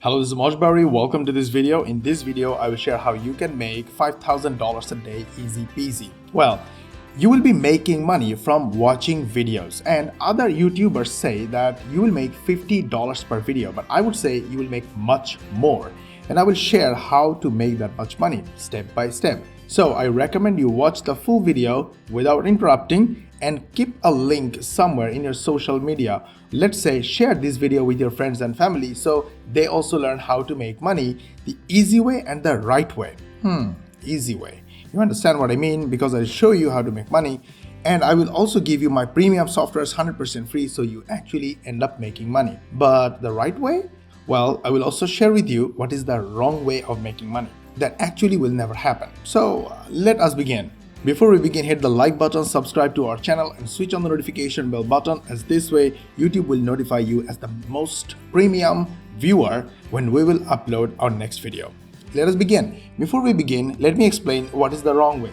Hello, this is Mosh Bari. Welcome to this video. In this video, I will share how you can make $5,000 a day easy peasy. Well, you will be making money from watching videos, and other YouTubers say that you will make $50 per video, but I would say you will make much more. And I will share how to make that much money step by step. So I recommend you watch the full video without interrupting and keep a link somewhere in your social media. Let's say share this video with your friends and family so they also learn how to make money the easy way and the right way. Easy way. You understand what I mean? Because I'll show you how to make money, and I will also give you my premium software 100% free so you actually end up making money. But the right way? Well, I will also share with you what is the wrong way of making money. That actually will never happen. So let us begin. Before we begin, hit the like button, subscribe to our channel, and switch on the notification bell button, as this way YouTube will notify you as the most premium viewer when we will upload our next video. Let us begin. Before we begin, let me explain what is the wrong way.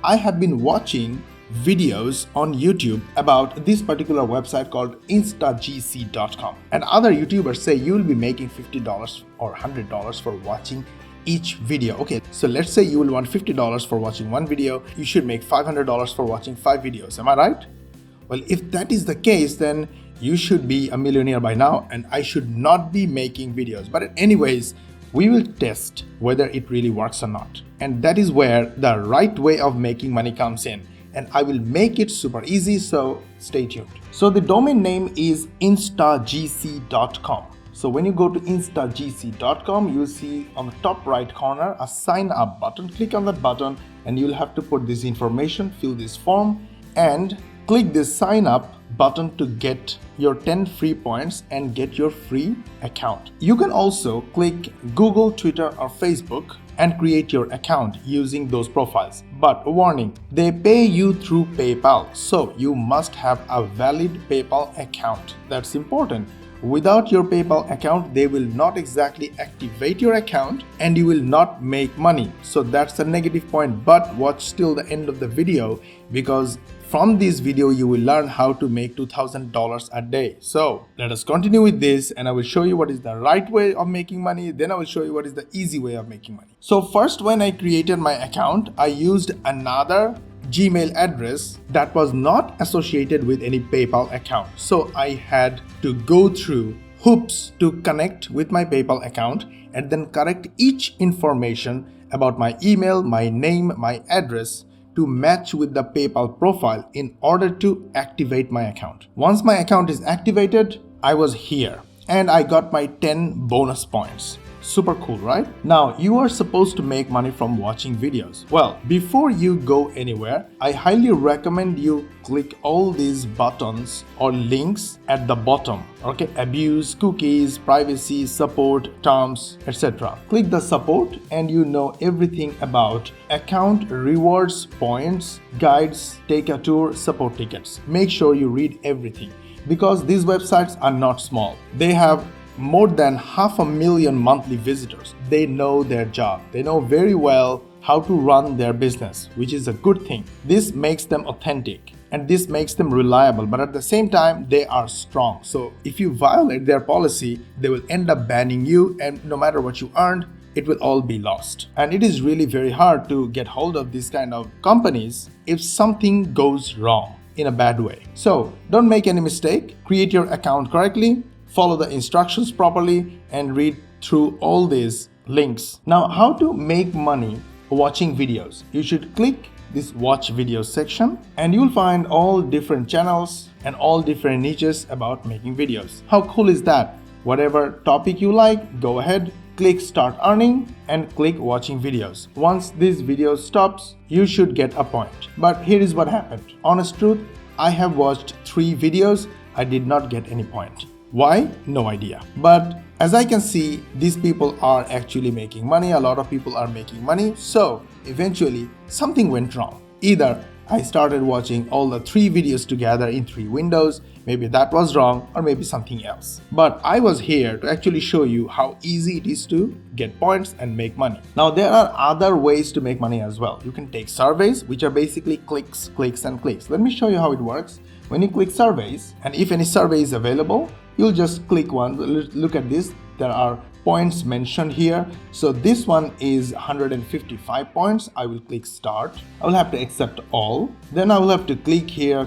I have been watching videos on YouTube about this particular website called Intagc.com, and other YouTubers say you will be making $50 or $100 for watching each video. Okay, so let's say you will want $50 for watching one video, you should make $500 for watching 5 videos. Am I right? Well, if that is the case, then you should be a millionaire by now, and I should not be making videos. But anyways, we will test whether it really works or not. And that is where the right way of making money comes in. And I will make it super easy, so stay tuned. So the domain name is Intagc.com. So when you go to Intagc.com, you will see on the top right corner a sign up button. Click on that button and you'll have to put this information, fill this form, and click this sign up button to get your 10 free points and get your free account. You can also click Google, Twitter, or Facebook and create your account using those profiles. But warning, they pay you through PayPal, so you must have a valid PayPal account. That's important. Without your PayPal account, they will not exactly activate your account and you will not make money. So that's a negative point, but watch till the end of the video, because from this video you will learn how to make $2,000 a day. So let us continue with this, and I will show you what is the right way of making money. Then I will show you what is the easy way of making money. So first, when I created my account, I used another Gmail address that was not associated with any PayPal account. So I had to go through hoops to connect with my PayPal account and then correct each information about my email, my name, my address to match with the PayPal profile in order to activate my account. Once my account is activated, I was here and I got my 10 bonus points. Super cool, right? Now, you are supposed to make money from watching videos. Well, before you go anywhere, I highly recommend you click all these buttons or links at the bottom. Okay, abuse, cookies, privacy, support, terms, etc. Click the support and you know everything about account, rewards, points, guides, take a tour, support tickets. Make sure you read everything, because these websites are not small. They have more than 500,000 monthly visitors. They know their job. They know very well how to run their business, which is a good thing. This makes them authentic and this makes them reliable, but at the same time, they are strong. So if you violate their policy, they will end up banning you, and no matter what you earned, it will all be lost. And it is really very hard to get hold of these kind of companies if something goes wrong in a bad way. So don't make any mistake. Create your account correctly, follow the instructions properly, and read through all these links. Now, how to make money watching videos? You should click this watch videos section and you'll find all different channels and all different niches about making videos. How cool is that? Whatever topic you like, go ahead, click start earning and click watching videos. Once this video stops, you should get a point. But here is what happened. Honest truth, I have watched 3 videos. I did not get any point. Why? No idea. But as I can see, these people are actually making money. A lot of people are making money. So eventually something went wrong. Either I started watching all the 3 videos together in 3 windows. Maybe that was wrong, or maybe something else. But I was here to actually show you how easy it is to get points and make money. Now, there are other ways to make money as well. You can take surveys, which are basically clicks, clicks, and clicks. Let me show you how it works. When you click surveys, and if any survey is available, you'll just click one. Look at this. There are points mentioned here. So this one is 155 points. I will click start. I will have to accept all. Then I will have to click here,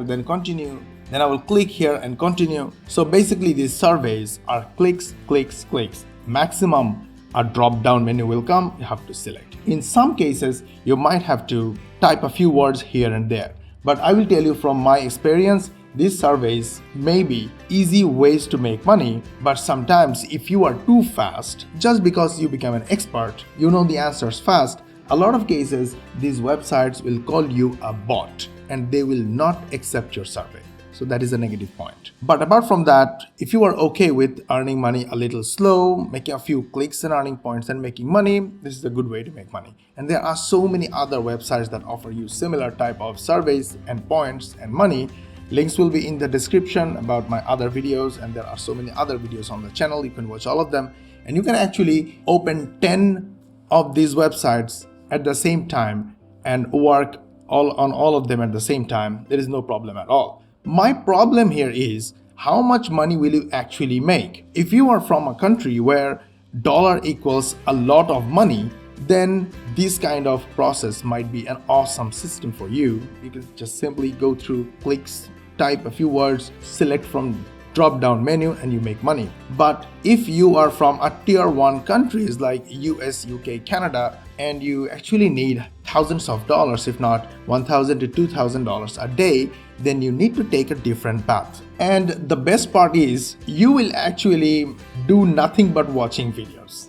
then continue. Then I will click here and continue. So basically these surveys are clicks, clicks, clicks. Maximum a drop down menu will come, you have to select. In some cases, you might have to type a few words here and there. But I will tell you from my experience, these surveys may be easy ways to make money, but sometimes if you are too fast, just because you become an expert, you know the answers fast, a lot of cases these websites will call you a bot and they will not accept your survey. So that is a negative point. But apart from that, if you are okay with earning money a little slow, making a few clicks and earning points and making money, this is a good way to make money. And there are so many other websites that offer you similar type of surveys and points and money. Links will be in the description about my other videos, and there are so many other videos on the channel. You can watch all of them, and you can actually open 10 of these websites at the same time and work on all of them at the same time. There is no problem at all. My problem here is how much money will you actually make? If you are from a country where dollar equals a lot of money, then this kind of process might be an awesome system for you. You can just simply go through clicks, type a few words, select from drop down menu, and you make money. But if you are from a tier 1 countries like US, UK, Canada, and you actually need thousands of dollars, if not $1,000 to $2,000 a day, then you need to take a different path. And the best part is you will actually do nothing but watching videos,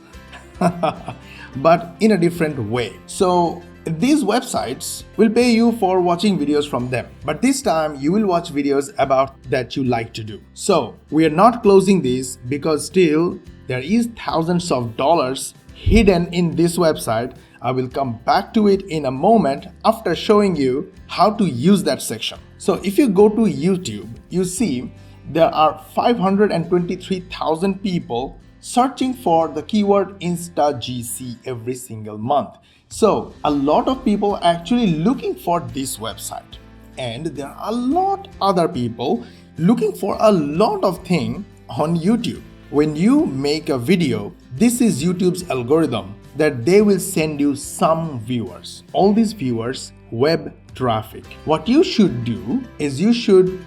but in a different way. So these websites will pay you for watching videos from them, but this time you will watch videos about that you like to do. So we are not closing this because still there is thousands of dollars hidden in this website. I will come back to it in a moment after showing you how to use that section. So if you go to YouTube, you see there are 523,000 people searching for the keyword Intagc every single month. So a lot of people are actually looking for this website, and there are a lot other people looking for a lot of things on YouTube. When you make a video, this is YouTube's algorithm that they will send you some viewers. All these viewers, web traffic. What you should do is you should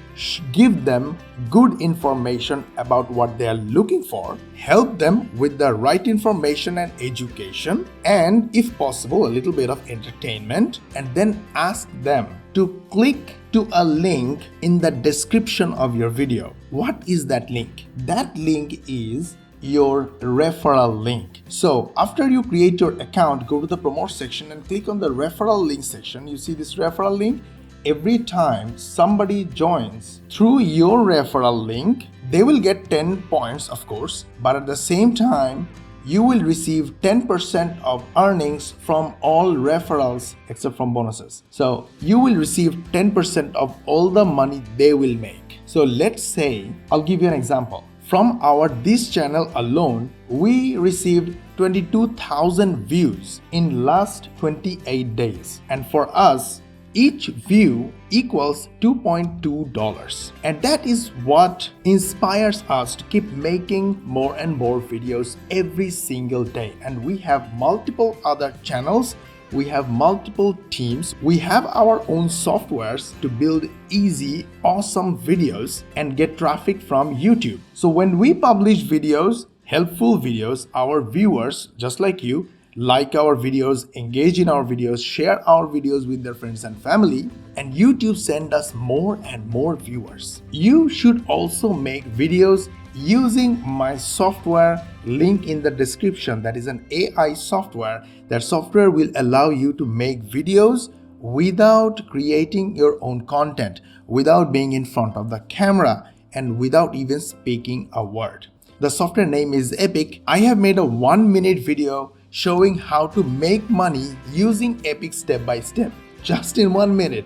give them good information about what they are looking for, help them with the right information and education, and if possible a little bit of entertainment, and then ask them to click to a link in the description of your video. What is that link? That link is your referral link. So after you create your account, go to the promote section and click on the referral link section. You see this referral link? Every time somebody joins through your referral link, they will get 10 points, of course, but at the same time, you will receive 10% of earnings from all referrals except from bonuses. So you will receive 10% of all the money they will make. So let's say, I'll give you an example. From this channel alone, we received 22,000 views in last 28 days. And for us, each view equals $2.2. And that is what inspires us to keep making more and more videos every single day. And we have multiple other channels. We have multiple teams. We have our own softwares to build easy, awesome videos and get traffic from YouTube. So when we publish videos, helpful videos, our viewers, just like you, like our videos, engage in our videos, share our videos with their friends and family, and YouTube send us more and more viewers. You should also make videos using my software, link in the description. That is an AI software. That software will allow you to make videos without creating your own content, without being in front of the camera, and without even speaking a word. The software name is Epic. I have made a 1-minute video showing how to make money using Epic step by step, just in 1 minute.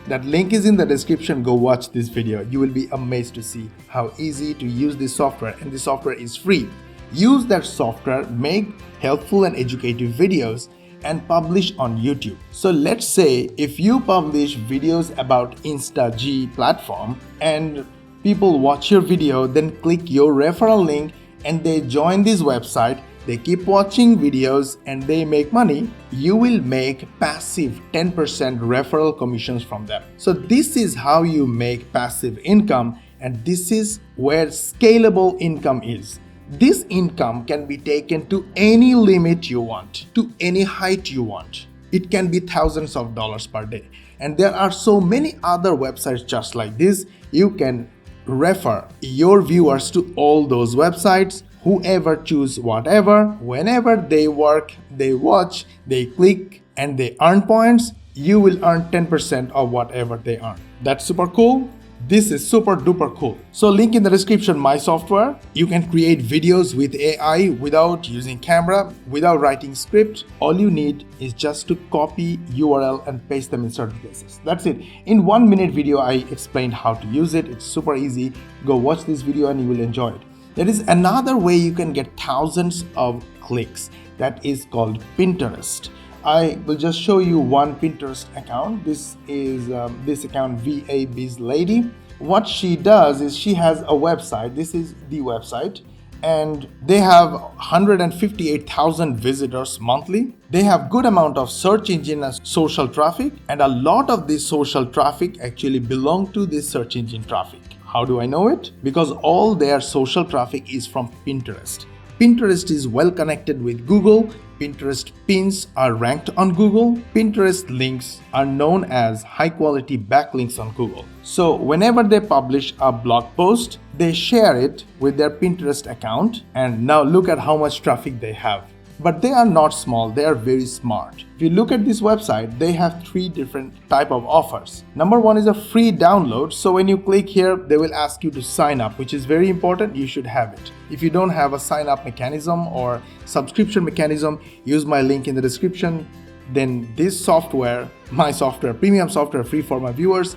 That link is in the description. Go watch this video. You will be amazed to see how easy to use this software, and this software is free. Use that software, make helpful and educative videos, and publish on YouTube. So let's say if you publish videos about Intagc platform and people watch your video, then click your referral link and they join this website, they keep watching videos and they make money, you will make passive 10% referral commissions from them. So this is how you make passive income, and this is where scalable income is. This income can be taken to any limit you want, to any height you want. It can be thousands of dollars per day. And there are so many other websites just like this. You can refer your viewers to all those websites. Whoever choose whatever, whenever they work, they watch, they click, and they earn points, you will earn 10% of whatever they earn. That's super cool. This is super duper cool. So link in the description, my software. You can create videos with AI without using camera, without writing script. All you need is just to copy URL and paste them in certain places. That's it. In 1 minute video, I explained how to use it. It's super easy. Go watch this video and you will enjoy it. There is another way you can get thousands of clicks. That is called Pinterest. I will just show you one Pinterest account. This is this account, VA Biz Lady. What she does is she has a website. This is the website, and they have 158,000 visitors monthly. They have good amount of search engine and social traffic, and a lot of this social traffic actually belong to this search engine traffic. How do I know it? Because all their social traffic is from Pinterest. Pinterest is well connected with Google. Pinterest pins are ranked on Google. Pinterest links are known as high quality backlinks on Google. So whenever they publish a blog post, they share it with their Pinterest account, and now look at how much traffic they have. But they are not small, they are very smart. If you look at this website, they have 3 different type of offers. Number 1 is a free download. So when you click here, they will ask you to sign up, which is very important. You should have it. If you don't have a sign up mechanism or subscription mechanism, use my link in the description. Then this software, my software, premium software, free for my viewers,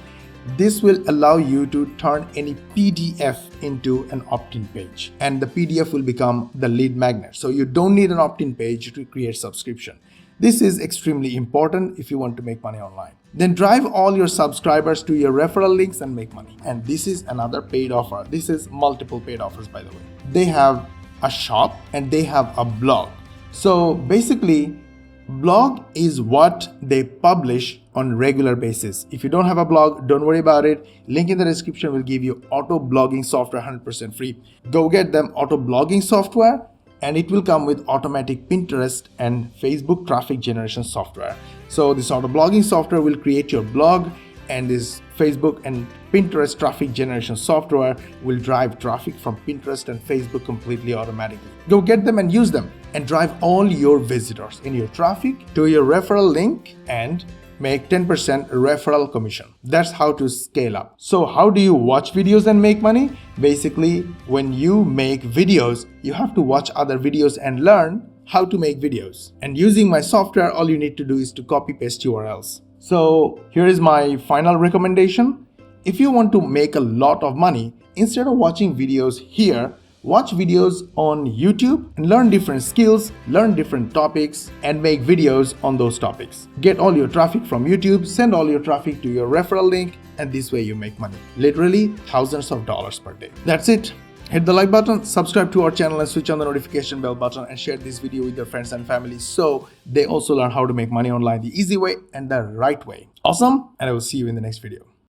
this will allow you to turn any PDF into an opt-in page, and the PDF will become the lead magnet. So you don't need an opt-in page to create subscription. This is extremely important if you want to make money online. Then drive all your subscribers to your referral links and make money. And this is another paid offer. This is multiple paid offers, by the way. They have a shop and they have a blog. So basically, blog is what they publish on regular basis. If you don't have a blog, don't worry about it. Link in the description will give you auto blogging software 100% free. Go get them auto blogging software, and it will come with automatic Pinterest and Facebook traffic generation software. So this auto blogging software will create your blog, and this Facebook and Pinterest traffic generation software will drive traffic from Pinterest and Facebook completely automatically. Go get them and use them, and drive all your visitors in your traffic to your referral link and make 10% referral commission. That's how to scale up. So how do you watch videos and make money? Basically, when you make videos, you have to watch other videos and learn how to make videos. And using my software, all you need to do is to copy paste URLs. So here is my final recommendation. If you want to make a lot of money, instead of watching videos here, watch videos on YouTube and learn different skills, learn different topics, and make videos on those topics. Get all your traffic from YouTube, send all your traffic to your referral link, and this way you make money. Literally thousands of dollars per day. That's it. Hit the like button, subscribe to our channel, and switch on the notification bell button, and share this video with your friends and family so they also learn how to make money online the easy way and the right way. Awesome, and I will see you in the next video.